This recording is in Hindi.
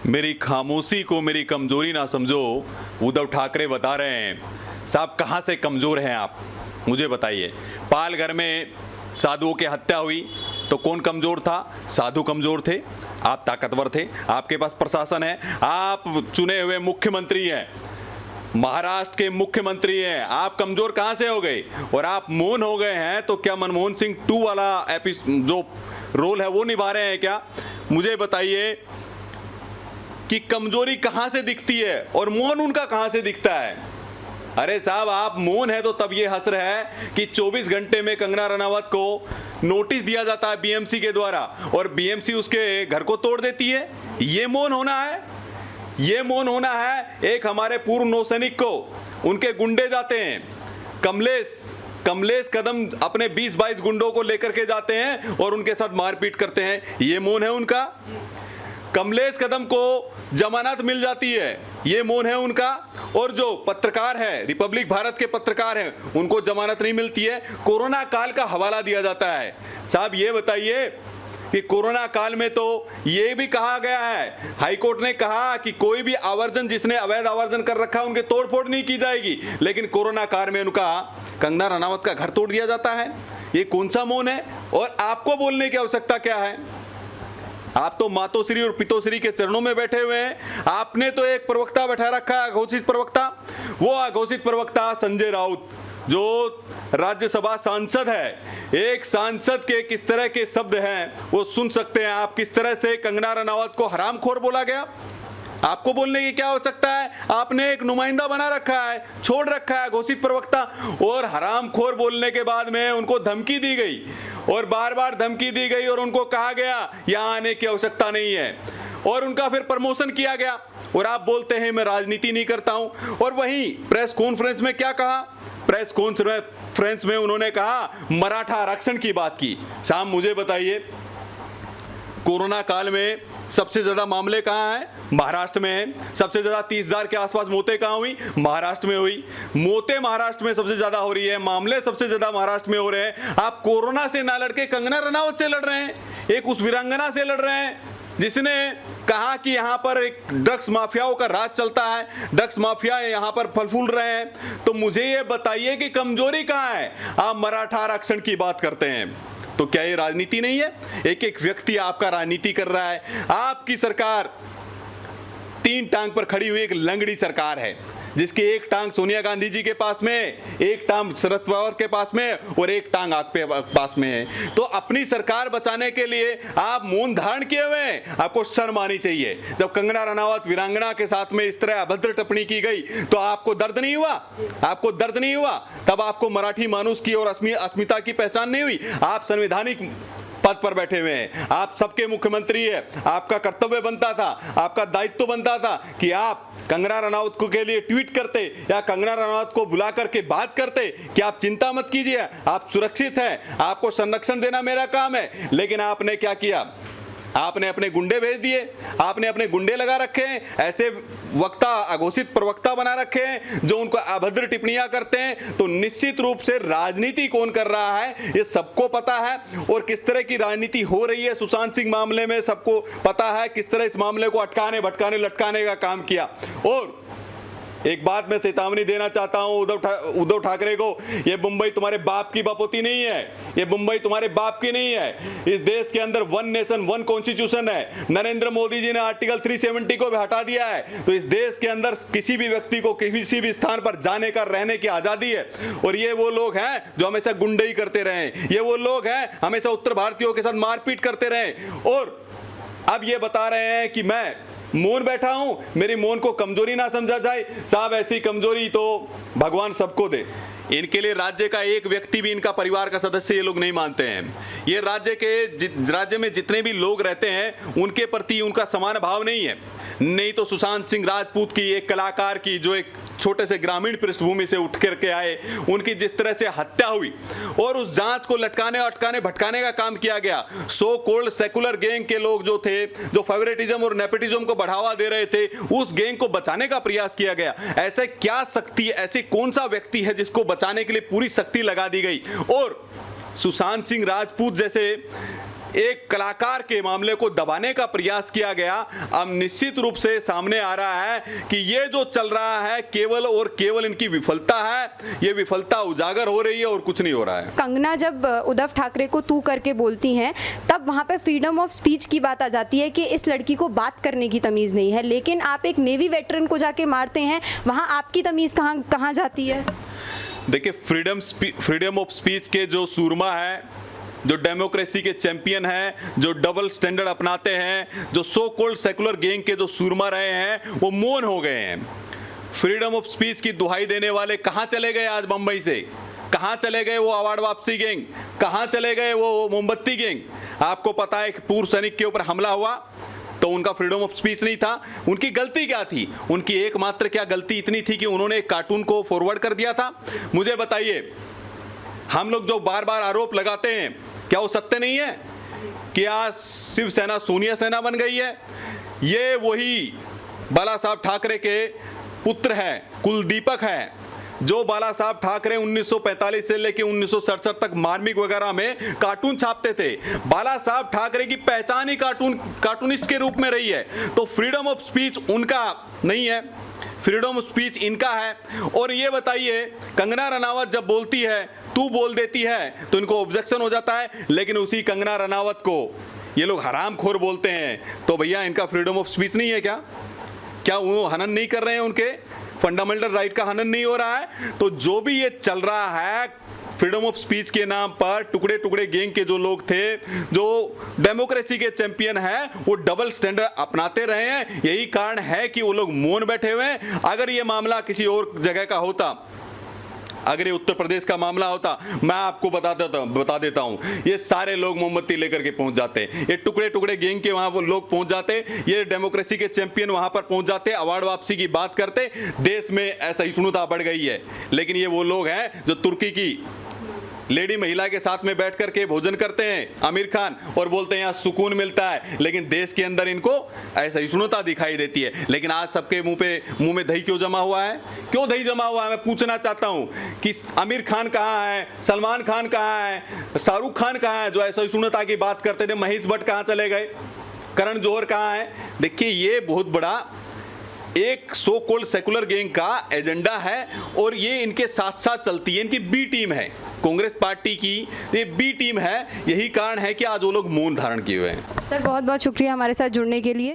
मेरी खामोशी को मेरी कमजोरी ना समझो, उद्धव ठाकरे बता रहे हैं। साहब कहाँ से कमजोर हैं आप, मुझे बताइए। पालघर में साधुओं की हत्या हुई तो कौन कमजोर था? साधु कमजोर थे, आप ताकतवर थे, आपके पास प्रशासन है, आप चुने हुए मुख्यमंत्री हैं, महाराष्ट्र के मुख्यमंत्री हैं, आप कमजोर कहां से हो गए? और आप मौन हो गए हैं तो क्या मनमोहन सिंह 2 वाला जो रोल है वो निभा रहे हैं क्या? मुझे बताइए कि कमजोरी कहां से दिखती है और मौन उनका कहां से दिखता है? अरे साहब, आप मौन है तो तब ये हंस रहे हैं कि 24 घंटे में कंगना रनावत को नोटिस दिया जाता है बीएमसी के द्वारा और बीएमसी उसके घर को तोड़ देती है। ये मौन होना है? ये मौन होना है? एक हमारे पूर्व नौसैनिक को उनके गुंडे जाते हैं, कमलेश कदम अपने 20-22 गुंडों को लेकर के जाते हैं और उनके साथ मारपीट करते हैं। ये मौन है उनका? कमलेश कदम को जमानत मिल जाती है, ये मौन है उनका? और जो पत्रकार है, रिपब्लिक भारत के पत्रकार हैं, उनको जमानत नहीं मिलती है, कोरोना काल का हवाला दिया जाता है। साहब ये बताइए कि कोरोना काल में तो ये भी कहा गया है, हाईकोर्ट ने कहा कि कोई भी आवर्जन, जिसने अवैध आवर्जन कर रखा है, उनके तोड़फोड़ नहीं की जाएगी, लेकिन कोरोना काल में उनका कंगना रनावत का घर तोड़ दिया जाता है। ये कौन सा मौन है? और आपको बोलने की आवश्यकता क्या है? आप तो मातोश्री और पितोश्री के चरणों में बैठे हुए हैं। आपने तो एक प्रवक्ता बैठा रखा है, अघोषित प्रवक्ता। वो अघोषित प्रवक्ता संजय राउत, जो राज्यसभा सांसद है, एक सांसद के किस तरह के शब्द हैं वो सुन सकते हैं आप। किस तरह से कंगना रनावत को हरामखोर बोला गया, आपको बोलने की क्या आवश्यकता है? आपने एक नुमाइंदा बना रखा है, छोड़ रखा है घोषित प्रवक्ता, और हरामखोर बोलने के बाद में उनको धमकी दी गई और बार बार धमकी दी गई और उनको कहा गया यहां आने की आवश्यकता नहीं है, और उनका फिर प्रमोशन किया गया। और आप बोलते हैं मैं राजनीति नहीं करता हूं। और वहीं प्रेस कॉन्फ्रेंस में क्या कहा? प्रेस कॉन्फ्रेंस में उन्होंने कहा मराठा आरक्षण की बात की। साहब मुझे बताइए, कोरोना काल में सबसे ज्यादा मामले कहां हैं? महाराष्ट्र में है। सबसे ज्यादा 30,000 के आसपास मौतें कहां हुई? महाराष्ट्र में हुई। मौतें महाराष्ट्र में सबसे ज्यादा हो रही है, मामले सबसे ज्यादा महाराष्ट्र में हो रहे हैं। आप कोरोना से ना लड़के कंगना रनावत से लड़ रहे हैं, एक उस वीरांगना से लड़ रहे हैं जिसने कहा कि यहां पर एक ड्रग्स माफियाओं का राज चलता है, ड्रग्स माफिया यहां पर फल फूल रहे हैं। तो मुझे ये बताइए कि कमजोरी कहां है? आप मराठा आरक्षण की बात करते हैं, तो क्या ये राजनीति नहीं है? एक एक व्यक्ति आपका राजनीति कर रहा है। आपकी सरकार 3 टांग पर खड़ी हुई एक लंगड़ी सरकार है, जिसकी एक टांग सोनिया गांधी जी के पास में, एक टांग शरद पवार के पास में और एक टांग आपके पास में है। तो अपनी सरकार बचाने के लिए आप मौन धारण किए हुए हैं। आपको शर्म आनी चाहिए। जब कंगना रनावत वीरांगना के साथ में इस तरह अभद्र टिप्पणी की गई तो आपको दर्द नहीं हुआ? आपको दर्द नहीं हुआ? तब आपको मराठी मानुष की और अस्मिता की पहचान नहीं हुई? आप संवैधानिक पद पर बैठे हुए हैं, आप सबके मुख्यमंत्री है, आपका कर्तव्य बनता था, आपका दायित्व बनता था कि आप कंगना रनावत को के लिए ट्वीट करते या कंगना रनावत को बुला करके बात करते कि आप चिंता मत कीजिए, आप सुरक्षित हैं, आपको संरक्षण देना मेरा काम है। लेकिन आपने क्या किया? आपने अपने गुंडे भेज दिए, आपने अपने गुंडे लगा रखे हैं, ऐसे वक्ता, अघोषित प्रवक्ता बना रखे हैं जो उनको अभद्र टिप्पणियां करते हैं। तो निश्चित रूप से राजनीति कौन कर रहा है ये सबको पता है, और किस तरह की राजनीति हो रही है सुशांत सिंह मामले में सबको पता है। किस तरह इस मामले को अटकाने भटकाने लटकाने का काम किया। और एक बात मैं चेतावनी देना चाहता हूं उद्धव ठाकरे को, ये मुंबई तुम्हारे बाप की बपोती नहीं है, ये मुंबई तुम्हारे बाप की नहीं है। इस देश के अंदर 1 नेशन 1 कॉन्स्टिट्यूशन है। नरेंद्र मोदी जी ने आर्टिकल 370 को भी हटा दिया है। तो इस देश के अंदर किसी भी व्यक्ति को किसी भी स्थान पर जाने का, रहने की आजादी है। और ये वो लोग हैं जो हमेशा गुंडई करते रहे, ये वो लोग हैं हमेशा उत्तर भारतीयों के साथ मारपीट करते रहे, और अब ये बता रहे हैं कि मैं मौन बैठा हूं, मेरी मौन को कमजोरी ना समझा जाए। साहब ऐसी कमजोरी तो भगवान सबको दे। इनके लिए राज्य का एक व्यक्ति भी इनका परिवार का सदस्य ये लोग नहीं मानते हैं। ये राज्य में जितने भी लोग रहते हैं उनके प्रति उनका समान भाव नहीं है। नहीं तो सुशांत सिंह राजपूत की, एक कलाकार की जो एक छोटे से ग्रामीण पृष्ठभूमि से उठ करके आए, उनकी जिस तरह से हत्या हुई और उस जांच को लटकाने अटकाने भटकाने का काम किया गया। सो कॉल्ड सेकुलर गैंग के लोग जो थे, जो फेवरेटिज्म और नेपोटिज्म को बढ़ावा दे रहे थे, उस गैंग को बचाने का प्रयास किया गया। ऐसे क्या शक्ति, ऐसे कौन सा व्यक्ति है जिसको बचाने के लिए पूरी शक्ति लगा दी गई? और सुशांत सिंह राजपूत जैसे एक कलाकार के मामले को दबाने का प्रयास किया गया। अब निश्चित रूप से सामने आ रहा है कि ये जो चल रहा है केवल और केवल इनकी विफलता है। ये विफलता उजागर हो रही है और कुछ नहीं हो रहा है। कंगना जब उद्धव ठाकरे को तू करके बोलती हैं तब वहाँ पे फ्रीडम ऑफ स्पीच की बात आ जाती है कि इस लड़की को बात करने की तमीज़ नहीं है, लेकिन आप एक नेवी वेटरन को जाके मारते हैं, वहाँ आपकी तमीज़ कहाँ जाती है? देखिए, फ्रीडम ऑफ स्पीच के जो सूरमा है, जो डेमोक्रेसी के चैंपियन हैं, जो डबल स्टैंडर्ड अपनाते हैं, जो सो कॉल्ड सेकुलर गैंग के जो सूरमा रहे हैं, वो मौन हो गए हैं। फ्रीडम ऑफ स्पीच की दुहाई देने वाले कहाँ चले गए आज बंबई से? कहाँ चले गए वो अवार्ड वापसी गैंग? कहाँ चले गए वो मोमबत्ती गैंग? आपको पता है कि पूर्व सैनिक के ऊपर हमला हुआ तो उनका फ्रीडम ऑफ स्पीच नहीं था। उनकी गलती क्या थी? उनकी एकमात्र क्या गलती इतनी थी कि उन्होंने एक कार्टून को फॉरवर्ड कर दिया था? मुझे बताइए, हम लोग जो बार बार आरोप लगाते हैं क्या वो सत्य नहीं है कि आज शिवसेना सोनिया सेना बन गई है? ये वही बाला साहब ठाकरे के पुत्र हैं, कुलदीपक हैं, जो बाला साहब ठाकरे 1945 से लेकर 1967 तक मार्मिक वगैरह में कार्टून छापते थे। बाला साहब ठाकरे की पहचान ही कार्टूनिस्ट के रूप में रही है। तो फ्रीडम ऑफ स्पीच उनका नहीं है, फ्रीडम ऑफ स्पीच इनका है। और ये बताइए, कंगना रनावत जब बोलती है, तू बोल देती है, तो इनको ऑब्जेक्शन हो जाता है, लेकिन उसी कंगना रनावत को ये लोग हरामखोर बोलते हैं। तो भैया इनका फ्रीडम ऑफ स्पीच नहीं है क्या? क्या वो हनन नहीं कर रहे हैं? उनके फंडामेंटल राइट का हनन नहीं हो रहा है? तो जो भी ये चल रहा है फ्रीडम ऑफ स्पीच के नाम पर, टुकड़े टुकड़े गैंग के जो लोग थे, जो डेमोक्रेसी के चैंपियन हैं, वो डबल स्टैंडर्ड अपनाते रहे हैं। यही कारण है कि वो लोग मौन बैठे हुए हैं। अगर ये मामला किसी और जगह का होता, अगर ये उत्तर प्रदेश का मामला होता, मैं आपको बता देता हूं, ये सारे लोग मोमबत्ती लेकर के पहुंच जाते। ये टुकड़े टुकड़े गैंग के वहां वो लोग पहुंच जाते, ये डेमोक्रेसी के चैंपियन वहां पर पहुंच जाते, अवार्ड वापसी की बात करते। देश में असहिष्णुता बढ़ गई है, लेकिन ये वो लोग हैं जो तुर्की की लेडी महिला के साथ में बैठ करके भोजन करते हैं, आमिर खान, और बोलते हैं यहाँ सुकून मिलता है, लेकिन देश के अंदर इनको असहिष्णुता दिखाई देती है। लेकिन आज सबके मुंह में दही क्यों जमा हुआ है? क्यों दही जमा हुआ है? मैं पूछना चाहता हूं कि आमिर खान कहाँ है, सलमान खान कहाँ है, शाहरुख खान कहाँ है, जो असहिष्णुता की बात करते थे? महेश भट्ट कहाँ चले गए? करण जौहर कहाँ है? देखिए, ये बहुत बड़ा एक सो कॉल्ड सेकुलर गैंग का एजेंडा है और ये इनके साथ साथ चलती है। इनकी बी टीम है, कांग्रेस पार्टी की ये बी टीम है। यही कारण है कि आज वो लोग मौन धारण किए हुए हैं। सर, बहुत बहुत शुक्रिया हमारे साथ जुड़ने के लिए।